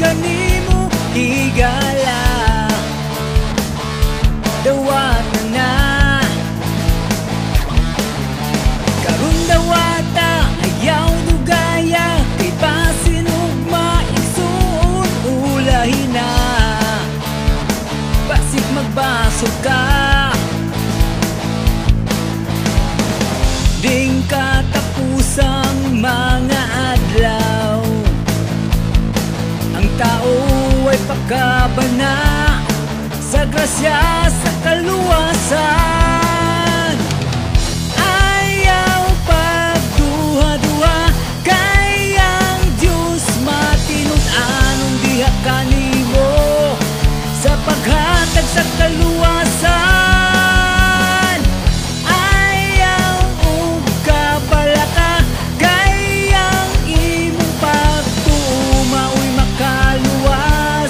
Kanimo higala dawata na karon dawata ayaw dugaya kay pasinugma igsuon ulahi na basig magbasog ka ding katapusang mga adlaw tao ay pagkabana sa grasya sa kaluwasan. Ayaw pagduha-duha kay ang Diyos matinud-anon diha kanimo sa paghatag sa kaluwasan. Ayaw og kapalaka kay ang imong pagtuo mao'y kaluwas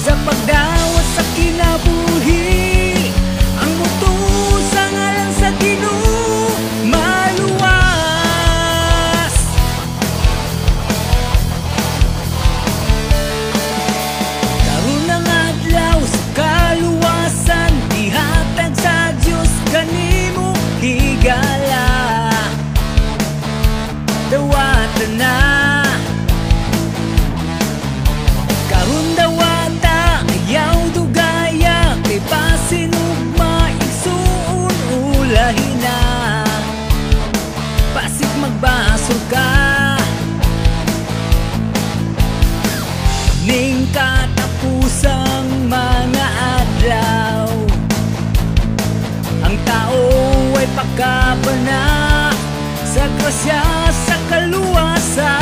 sa pagdawat sa kinabuhi ang mutuo sa ngalan sa Ginoo maluwas. Karon ang adlaw sa kaluwasan ihatag sa Dios kanimo higala dawatan na dawata ayaw dugaya kay pasinugma igsuon ulahi na basig magbasog ka ning katapusang mga adlaw ang tao ay pagkabana sa grasya sa kaluwasan.